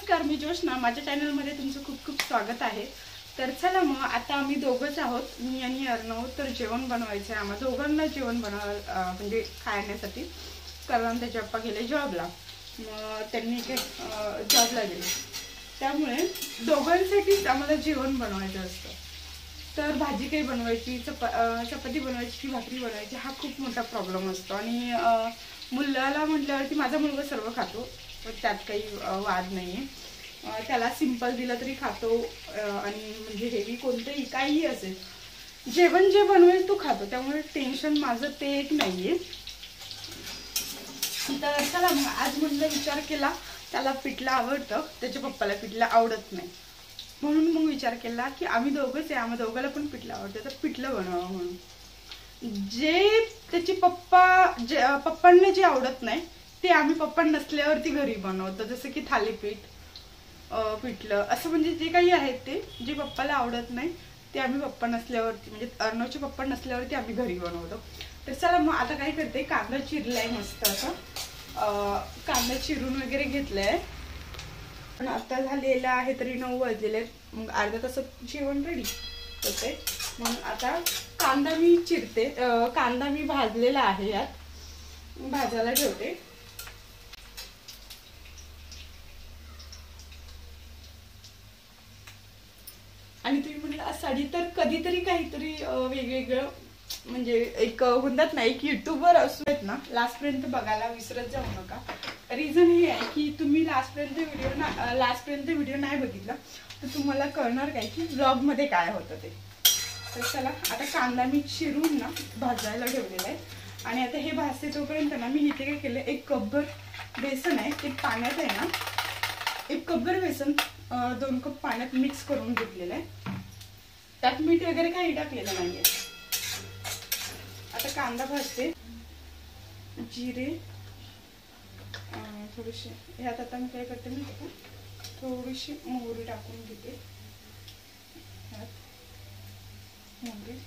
नमस्कार, मी जोशना. माझ्या चॅनलमध्ये तुमचं खूप खूप स्वागत आहे. तर चला मग आता आम्ही दोघंच आहोत, मी आणि अर्णव. तर जेवण बनवायचं आहे आम्हा दोघांना. जेवण म्हणजे खाण्यासाठी, कारण त्याचे पप्पा गेले जॉबला. मग त्यांनी जॉबला गेले, त्यामुळे दोघांसाठीच आम्हाला जेवण बनवायचं असतं. तर भाजी काही बनवायची, चपाती बनवायची की भाकरी बनवायची हा खूप मोठा प्रॉब्लेम असतो. आणि मुलाला म्हटल्यावरती माझा मुलगा सर्व खातो, त्यात काही वाद नाही आहे. त्याला सिंपल दिलं तरी खातो, आणि म्हणजे हेवी कोणतंही काहीही असेल, जेवण जे बनवेल तो खातो. त्यामुळे टेन्शन माझं ते एक नाही आहे. तर चला मग आज म्हणलं विचार केला, त्याला पिठलं आवडतं, त्याच्या पप्पाला पिठलं आवडत नाही. म्हणून मग विचार केला की आम्ही दोघंच आहे, आम्हा दोघांना पण पिठलं आवडतं, तर पिठलं बनवावं म्हणून. जे त्याचे पप्पांना जे आवडत नाही ते आम्ही पप्पा नसल्यावरती घरी बनवतो. जसं की थालीपीठ, पिठलं, असं म्हणजे जे काही आहेत ते जे पप्पाला आवडत नाही ते आम्ही पप्पा नसल्यावरती, म्हणजे अर्णवचे पप्पा नसल्यावरती आम्ही घरी बनवतो. तर चला मग आता काय करते, कांदा चिरलाय मस्त असं. कांदा चिरून वगैरे घेतलाय. पण आता झालेला आहे तरी 9 वाजलेले, मग अर्धा तासात जेवण रेडी होते. म्हणून आता कांदा मी चिरते. कांदा मी भाजलेला आहे, यात भाजायला ठेवते. आणि तुम्ही म्हटलं साडी, तर कधीतरी काहीतरी वेगवेगळं, म्हणजे एक म्हणतात ना, एक युट्यूबर असतात ना, लास्टपर्यंत बघायला विसरत जाऊ नका. रिझन हे आहे की तुम्ही लास्टपर्यंत व्हिडिओ नाही बघितला तर तुम्हाला कळणार काय की व्लॉग मध्ये काय होतं ते. तर चला आता कांदा मी चिरून ना भाजायला ठेवलेला आहे. आणि आता हे भाजते तोपर्यंत ना मी इथे काय केलं, 1 कपभर बेसन आहे ते पाण्यात आहे ना, 1 कपभर बेसन 2 कप पाण्यात मिक्स करून घेतलेलं आहे. त्यात मीठ वगैरे काही टाकलेलं नाहीये. आता कांदा भाजते. जिरे थोडेसे, ह्यात आता मी काय करते माहिती का, थोडीशी मोहरी टाकून घेते. मोहरी,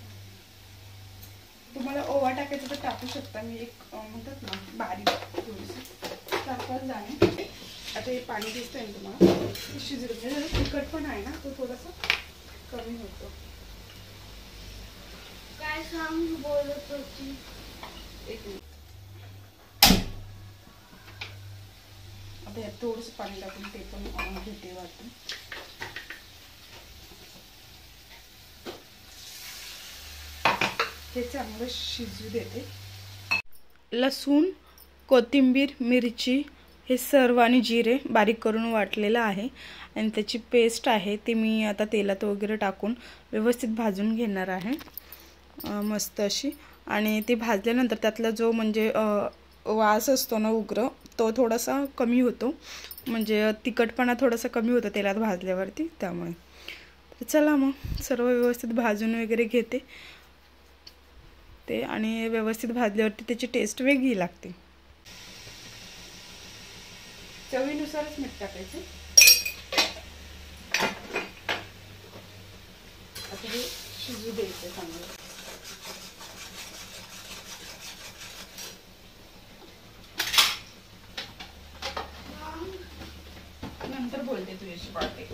तुम्हाला ओवा टाकायचं तर टाकू शकता. मी एक म्हणतात ना बारीक थोडीशी 4-5 दाणे. आता हे पाणी दिसतंय ना तुम्हाला, शिजलं. तिखट पण आहे ना, तो थोडासा कमी होतो. काय सांग बोलत होती. एक मिनिट. आता यात थोडंसं पाणी टाकून ते पण घेते वाटून. हे चांगलं शिजू देते. लसूण, कोथिंबीर, मिरची हे सर्व आणि जिरे बारीक करून वाटलेलं आहे. आणि त्याची पेस्ट आहे ती मी आता तेलात वगैरे टाकून व्यवस्थित भाजून घेणार आहे, मस्त अशी. आणि ती भाजल्यानंतर त्यातला जो म्हणजे वास असतो ना उग्र, तो थोडासा कमी होतो, म्हणजे तिखटपणा थोडासा कमी होतो तेलात भाजल्यावरती, त्यामुळे. तर चला मग सर्व व्यवस्थित भाजून वगैरे घेते ते. आणि व्यवस्थित भाजल्यावरती त्याची टेस्ट वेगळी लागते. चवीनुसारच मीठ टाकायचं. आता हे शिजू द्यायचं चांगलं. नंतर बोलते तुझ्याशी बाळते.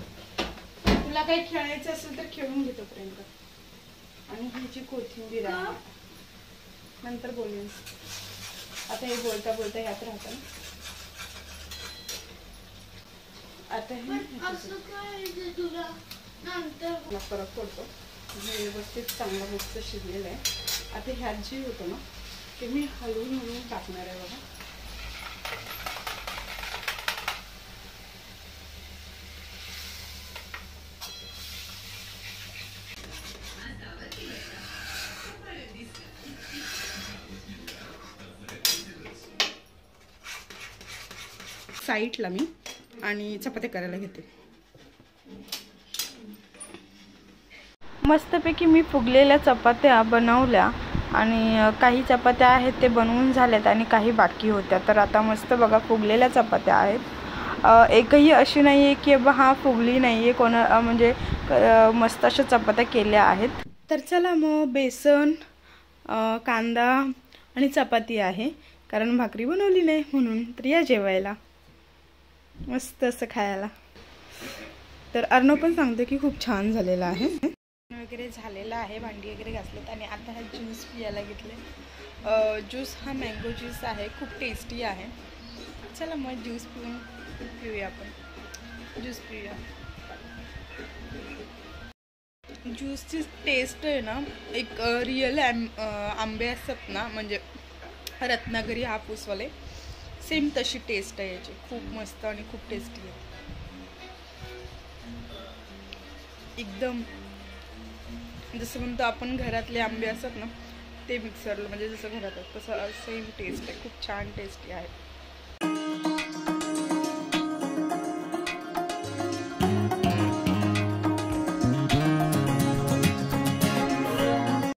तुला काही खेळायचं असेल तर खेळून घे तोपर्यंत. आणि ही जी कोथिंबीर आहे नंतर बोलून. आता हे बोलता बोलता यात राहतं ना. आता हे फरक पडतो. हे व्यवस्थित चांगलं मस्त शिजलेलं आहे. आता ह्यात जे होतं ना ते मी हलवून टाकणार आहे बघा. साईडला मी आणि चपात्या करायला घेते. मस्तपैकी मी फुगलेल्या चपात्या बनवल्या. आणि काही चपात्या आहेत ते बनवून झाल्यात आणि काही बाकी होत्या. तर आता मस्त बघा फुगलेल्या चपात्या आहेत. एकही अशी नाही आहे की हा फुगली नाही आहे, म्हणजे मस्त अशा चपात्या केल्या आहेत. तर चला मग बेसन, कांदा आणि चपाती आहे, कारण भाकरी बनवली नाही म्हणून. तर या जेवायला. मस्त असं खायला. तर अर्णव पण सांगतो की खूप छान झालेला आहे. वगैरे झालेला आहे, भांडी वगैरे घासलेत आणि आता हा ज्यूस पियाला घेतले. ज्यूस हा मँगो ज्यूस आहे, खूप टेस्टी आहे. चला मग ज्यूस पिऊया आपण. ज्यूस पिऊया. ज्यूसची टेस्ट आहे ना, एक रिअल आंबे असतात ना, म्हणजे रत्नागिरी हापूसवाले, सेम तशी टेस्ट आहे याची. खूप मस्त आणि खूप टेस्टी आहे एकदम. जसं म्हणतो आपण घरातले आंबे असतात ना, ते मिक्सरला म्हणजे जसं घरात तसं सेम टेस्ट आहे. खूप छान टेस्टी आहे.